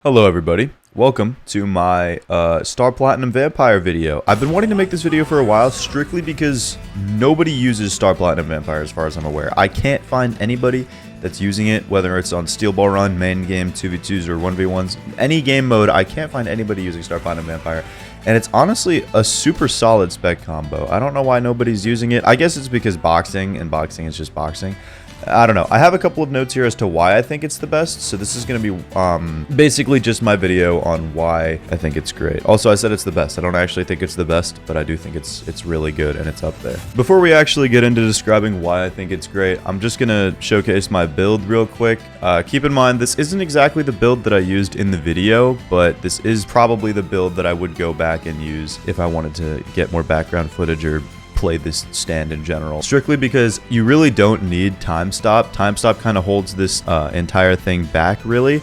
Hello everybody, welcome to my Star Platinum Vampire video. I've been wanting to make this video for a while strictly because nobody uses Star Platinum Vampire as far as I'm aware. I can't find anybody that's using it, whether it's on Steel Ball Run, main game, 2v2s, or 1v1s. Any game mode, I can't find anybody using Star Platinum Vampire. And it's honestly a super solid spec combo. I don't know why nobody's using it. I guess it's because boxing, and boxing is just boxing. I don't know. I have a couple of notes here as to why I think it's the best. So this is going to be basically just my video on why I think it's great. Also, I said it's the best. I don't actually think it's the best, but I do think it's really good and it's up there. Before we actually get into describing why I think it's great, I'm just going to showcase my build real quick. Keep in mind, this isn't exactly the build that I used in the video, but this is probably the build that I would go back and use if I wanted to get more background footage or play this stand in general, strictly because you really don't need time stop. Time stop kind of holds this entire thing back, really,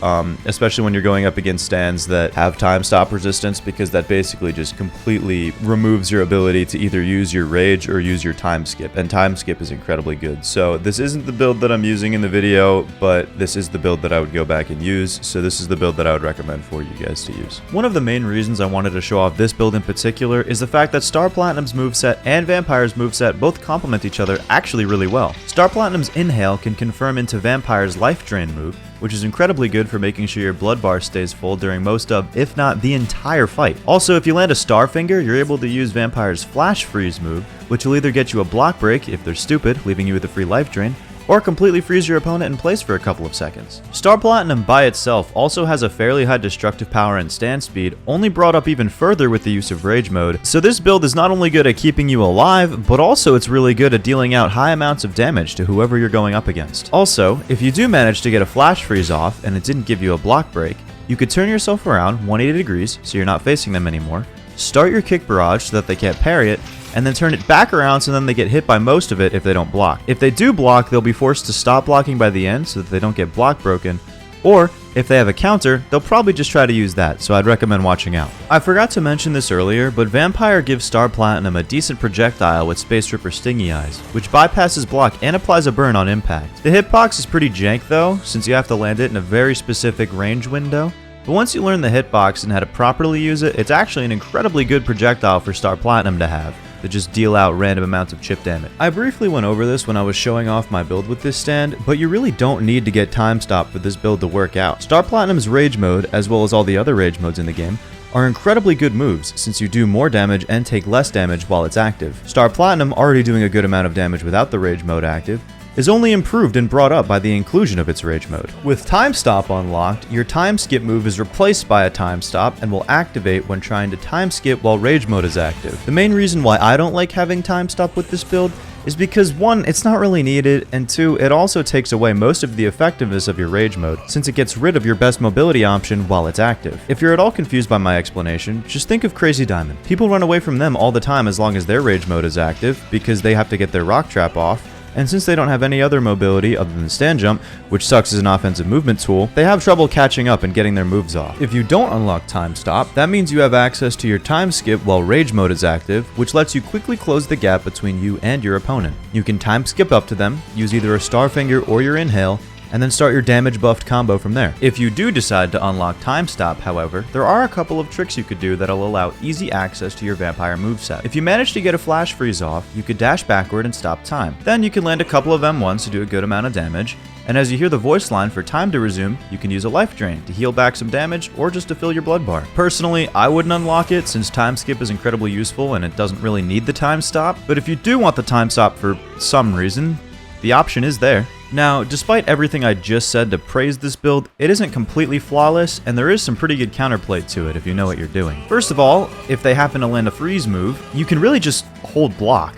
especially when you're going up against stands that have time stop resistance, because that basically just completely removes your ability to either use your rage or use your time skip, and time skip is incredibly good. So this isn't the build that I'm using in the video, but this is the build that I would go back and use, so this is the build that I would recommend for you guys to use. One of the main reasons I wanted to show off this build in particular is the fact that Star Platinum's moveset and Vampire's moveset both complement each other actually really well. Star Platinum's Inhale can confirm into Vampire's Life Drain move, which is incredibly good for making sure your blood bar stays full during most of, if not the entire fight. Also, if you land a Starfinger, you're able to use Vampire's Flash Freeze move, which will either get you a block break if they're stupid, leaving you with a free life drain, or completely freeze your opponent in place for a couple of seconds. Star Platinum by itself also has a fairly high destructive power and stand speed, only brought up even further with the use of Rage mode, so this build is not only good at keeping you alive, but also it's really good at dealing out high amounts of damage to whoever you're going up against. Also, if you do manage to get a Flash Freeze off and it didn't give you a block break, you could turn yourself around 180 degrees so you're not facing them anymore, start your Kick Barrage so that they can't parry it, and then turn it back around so then they get hit by most of it if they don't block. If they do block, they'll be forced to stop blocking by the end so that they don't get block broken, or if they have a counter, they'll probably just try to use that, so I'd recommend watching out. I forgot to mention this earlier, but Vampire gives Star Platinum a decent projectile with Space Ripper Stingy Eyes, which bypasses block and applies a burn on impact. The hitbox is pretty jank though, since you have to land it in a very specific range window. But once you learn the hitbox and how to properly use it, it's actually an incredibly good projectile for Star Platinum to have, that just deal out random amounts of chip damage. I briefly went over this when I was showing off my build with this stand, but you really don't need to get time stop for this build to work out. Star Platinum's Rage mode, as well as all the other Rage modes in the game, are incredibly good moves since you do more damage and take less damage while it's active. Star Platinum, already doing a good amount of damage without the Rage mode active, is only improved and brought up by the inclusion of its Rage mode. With Time Stop unlocked, your time skip move is replaced by a time stop and will activate when trying to time skip while Rage mode is active. The main reason why I don't like having time stop with this build is because 1, it's not really needed, and 2, it also takes away most of the effectiveness of your Rage mode, since it gets rid of your best mobility option while it's active. If you're at all confused by my explanation, just think of Crazy Diamond. People run away from them all the time as long as their Rage mode is active, because they have to get their rock trap off, and since they don't have any other mobility other than stand jump, which sucks as an offensive movement tool, they have trouble catching up and getting their moves off. If you don't unlock time stop, that means you have access to your time skip while Rage mode is active, which lets you quickly close the gap between you and your opponent. You can time skip up to them, use either a Starfinger or your Inhale, and then start your damage buffed combo from there. If you do decide to unlock time stop, however, there are a couple of tricks you could do that'll allow easy access to your Vampire moveset. If you manage to get a Flash Freeze off, you could dash backward and stop time. Then you can land a couple of M1s to do a good amount of damage, and as you hear the voice line for time to resume, you can use a life drain to heal back some damage or just to fill your blood bar. Personally, I wouldn't unlock it since time skip is incredibly useful and it doesn't really need the time stop, but if you do want the time stop for some reason, the option is there. Now, despite everything I just said to praise this build, it isn't completely flawless, and there is some pretty good counterplay to it if you know what you're doing. First of all, if they happen to land a freeze move, you can really just hold block.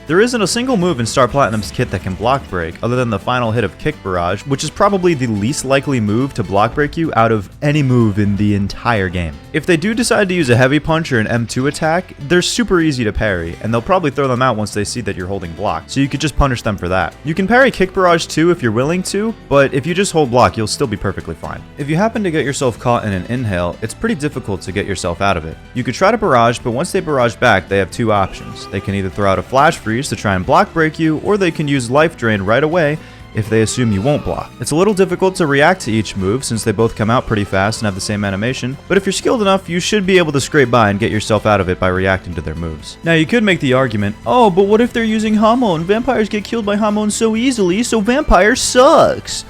There isn't a single move in Star Platinum's kit that can block break, other than the final hit of Kick Barrage, which is probably the least likely move to block break you out of any move in the entire game. If they do decide to use a Heavy Punch or an M2 attack, they're super easy to parry, and they'll probably throw them out once they see that you're holding block, so you could just punish them for that. You can parry Kick Barrage too if you're willing to, but if you just hold block, you'll still be perfectly fine. If you happen to get yourself caught in an Inhale, it's pretty difficult to get yourself out of it. You could try to barrage, but once they barrage back, they have 2 options. They can either throw out a Flash Freeze to try and block break you, or they can use Life Drain right away if they assume you won't block. It's a little difficult to react to each move since they both come out pretty fast and have the same animation, but if you're skilled enough, you should be able to scrape by and get yourself out of it by reacting to their moves. Now, you could make the argument, oh, but what if they're using Hamon? Vampires get killed by Hamon so easily, so Vampire sucks.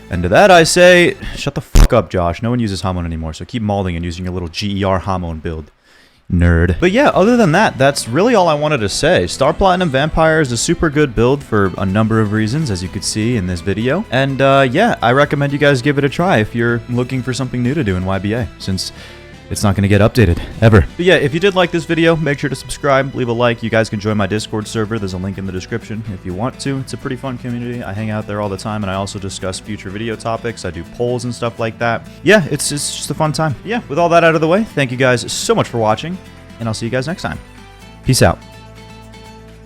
And to that I say, shut the fuck up, Josh. No one uses Hamon anymore, so keep mauling and using your little GER Hamon build. Nerd. But yeah, other than that, that's really all I wanted to say. Star Platinum Vampire is a super good build for a number of reasons, as you could see in this video. And yeah, I recommend you guys give it a try if you're looking for something new to do in YBA, since it's not going to get updated, ever. But yeah, if you did like this video, make sure to subscribe, leave a like. You guys can join my Discord server. There's a link in the description if you want to. It's a pretty fun community. I hang out there all the time, and I also discuss future video topics. I do polls and stuff like that. Yeah, it's just a fun time. Yeah, with all that out of the way, thank you guys so much for watching, and I'll see you guys next time. Peace out.